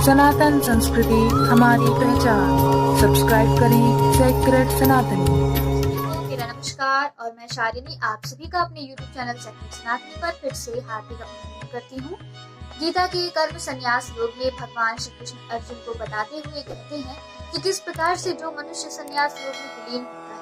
सनातन संस्कृति हमारी पहचान। सब्सक्राइब करें सेक्रेड सनातनी। मेरा नमस्कार और मैं शालिनी आप सभी का अपने YouTube चैनल सेक्रेड सनातनी पर फिर से हार्दिक अभिनंदन करती हूँ। गीता के कर्म संन्यास योग में भगवान श्री कृष्ण अर्जुन को बताते हुए कहते हैं कि किस प्रकार से जो मनुष्य संन्यास योग में विलीन होता है,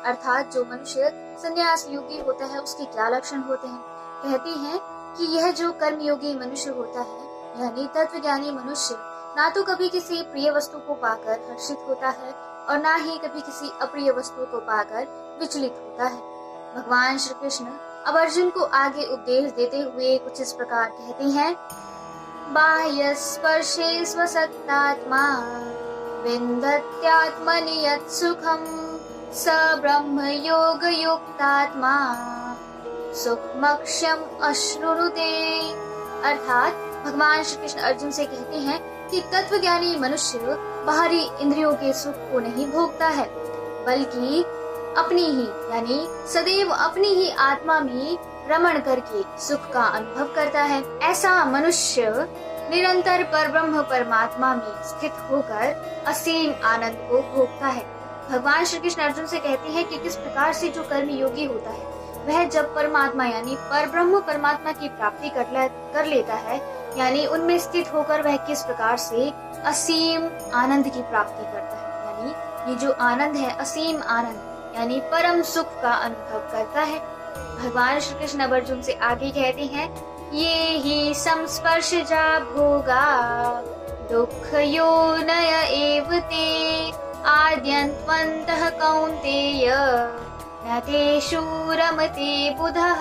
अर्थात जो मनुष्य संन्यास योगी होता है उसके क्या लक्षण होते हैं। कहते हैं कि यह जो कर्म योगी मनुष्य होता है यानी तत्वज्ञानी मनुष्य ना तो कभी किसी प्रिय वस्तु को पाकर हर्षित होता है और ना ही कभी किसी अप्रिय वस्तु को पाकर विचलित होता है। भगवान श्री कृष्ण अब अर्जुन को आगे उपदेश देते हुए कुछ इस प्रकार कहते हैं। बाह्य स्पर्शे स्वसत्तात्मा विन्दत्यात्मनि यत् सुखं स ब्रह्म योग युक्तात्मा सुखमक्षम अश्नुरुते। अर्थात भगवान श्री कृष्ण अर्जुन से कहते हैं कि तत्वज्ञानी मनुष्य बाहरी इंद्रियों के सुख को नहीं भोगता है बल्कि अपनी ही यानी सदैव अपनी ही आत्मा में रमण करके सुख का अनुभव करता है। ऐसा मनुष्य निरंतर परब्रह्म परमात्मा में स्थित होकर असीम आनंद को भोगता है। भगवान श्री कृष्ण अर्जुन से कहते हैं कि किस प्रकार से जो कर्म योगी होता है वह जब परमात्मा यानी परब्रह्म परमात्मा की प्राप्ति कर लेता है यानी उनमें स्थित होकर वह किस प्रकार से असीम आनंद की प्राप्ति करता है। यानी ये जो आनंद है असीम आनंद यानी परम सुख का अनुभव करता है। भगवान श्री कृष्ण अर्जुन से आगे कहते हैं ये ही संस्पर्शजा भोगा दुख योनय एव ते आद्यन्त्वन्तः कौन्तेय न तेषु रमते बुधः।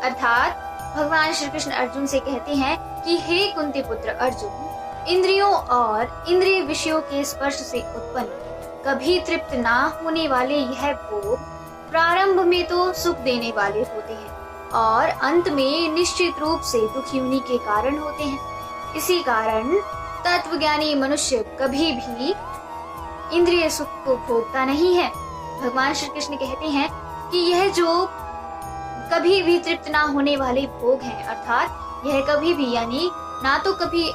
अर्थात भगवान श्री कृष्ण अर्जुन से कहते हैं कि हे कुंती पुत्र अर्जुन, इंद्रियों और इंद्रिय विषयों के स्पर्श से उत्पन्न कभी तृप्त ना होने वाले यह भोग प्रारंभ में तो सुख देने वाले होते हैं और अंत में निश्चित रूप से दुखी होने के कारण होते हैं। इसी कारण तत्वज्ञानी मनुष्य कभी भी इंद्रिय सुख को भोगता नहीं है। भगवान श्री कृष्ण कहते हैं कि यह जो कभी भी तृप्त ना होने वाले भोग हैं अर्थात यह कभी भी यानी ना तो कभी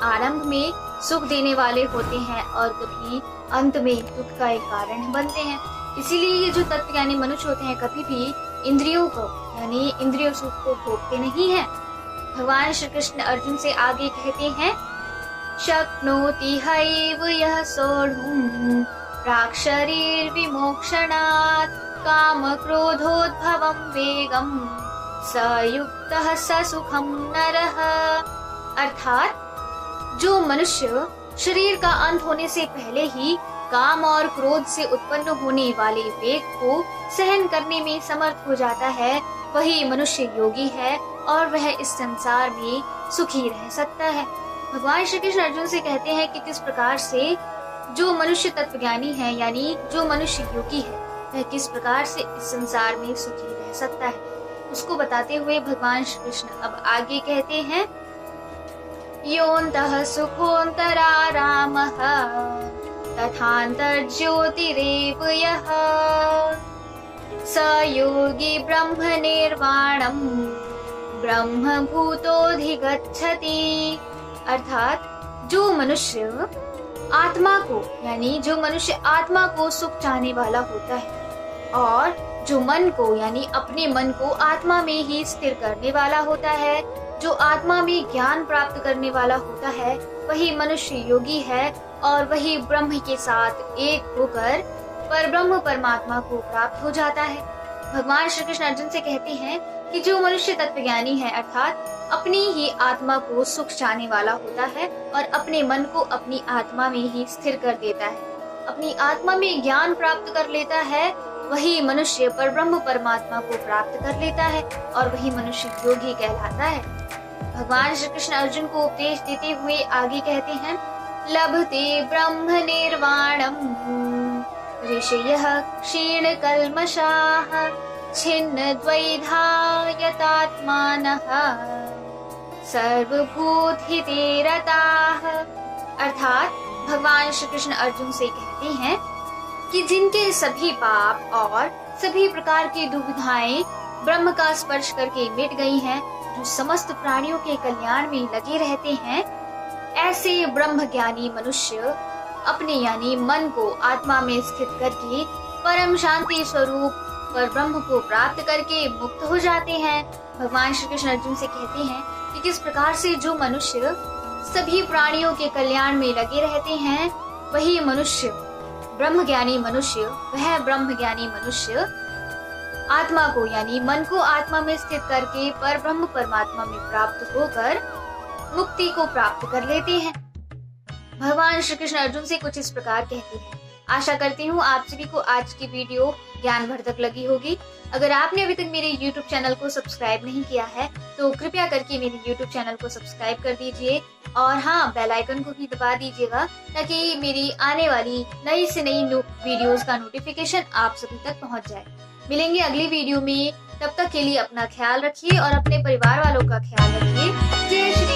आरंभ में सुख देने वाले होते हैं और कभी अंत में दुख का एक कारण बनते हैं। इसीलिए ये जो तत्वज्ञानी मनुष्य होते हैं कभी भी इंद्रियों को यानी इंद्रिय सुख को भोगते नहीं हैं। भगवान श्री कृष्ण अर्जुन से आगे कहते हैं शक्नोति हैव यः सोढुम् प्राक्शरीर विमोक्षणात् काम क्रोधोद्भवं वेगम स युक्तः स सुखम नरः। अर्थात जो मनुष्य शरीर का अंत होने से पहले ही काम और क्रोध से उत्पन्न होने वाले वेग को सहन करने में समर्थ हो जाता है वही मनुष्य योगी है और वह इस संसार में सुखी रह सकता है। भगवान श्री कृष्ण अर्जुन से कहते हैं कि किस प्रकार से जो मनुष्य तत्वज्ञानी है यानी जो मनुष्य योगी है वह किस प्रकार से इस संसार में सुखी रह सकता है उसको बताते हुए भगवान श्री कृष्ण अब आगे कहते हैं योऽन्तः सुखोऽन्तरारामः तथान्तर्ज्योतिरेव यः स योगी ब्रह्म निर्वाणम् ब्रह्म भूतोऽधिगच्छति। अर्थात जो मनुष्य आत्मा को सुख चाहने वाला होता है और जो मन को यानी अपने मन को आत्मा में ही स्थिर करने वाला होता है, जो आत्मा में ज्ञान प्राप्त करने वाला होता है वही मनुष्य योगी है और वही ब्रह्म के साथ एक होकर परब्रह्म परमात्मा को प्राप्त हो जाता है। भगवान श्री कृष्ण अर्जुन से कहते हैं कि जो मनुष्य तत्वज्ञानी है अर्थात अपनी ही आत्मा को सुख चाहने वाला होता है और अपने मन को अपनी आत्मा में ही स्थिर कर देता है, अपनी आत्मा में ज्ञान प्राप्त कर लेता है, वही मनुष्य परब्रह्म परमात्मा को प्राप्त कर लेता है और वही मनुष्य योगी कहलाता है। भगवान श्री कृष्ण अर्जुन को उपदेश देते हुए आगे कहते हैं लभते ब्रह्म निर्वाणम् ऋषयः क्षीण कल्मषाः छिन्न द्वैधा यतात्मानः सर्वभूतहिते रताः। अर्थात भगवान श्री कृष्ण अर्जुन से कहते हैं कि जिनके सभी पाप और सभी प्रकार की दुविधाएं ब्रह्म का स्पर्श करके मिट गई हैं, जो समस्त प्राणियों के कल्याण में लगे रहते हैं, ऐसे ब्रह्म ज्ञानी मनुष्य अपने यानी मन को आत्मा में स्थित करके परम शांति स्वरूप पर ब्रह्म को प्राप्त करके मुक्त हो जाते हैं। भगवान श्री कृष्ण अर्जुन से कहते हैं कि किस प्रकार से जो मनुष्य सभी प्राणियों के कल्याण में लगे रहते हैं, वही मनुष्य ब्रह्म ज्ञानी मनुष्य, वह ब्रह्म ज्ञानी मनुष्य आत्मा को यानी मन को आत्मा में स्थित करके पर ब्रह्म परमात्मा में प्राप्त होकर मुक्ति को प्राप्त कर लेते हैं। भगवान श्री कृष्ण अर्जुन से कुछ इस प्रकार कहते हैं। आशा करती हूँ आप सभी को आज की वीडियो ज्ञानवर्धक लगी होगी। अगर आपने अभी तक मेरे YouTube चैनल को सब्सक्राइब नहीं किया है तो कृपया करके मेरे YouTube चैनल को सब्सक्राइब कर दीजिए और हाँ, बेल आइकन को भी दबा दीजिएगा ताकि मेरी आने वाली नई से नई वीडियोस का नोटिफिकेशन आप सभी तक पहुंच जाए। मिलेंगे अगली वीडियो में, तब तक के लिए अपना ख्याल रखिए और अपने परिवार वालों का ख्याल रखिए। जय श्री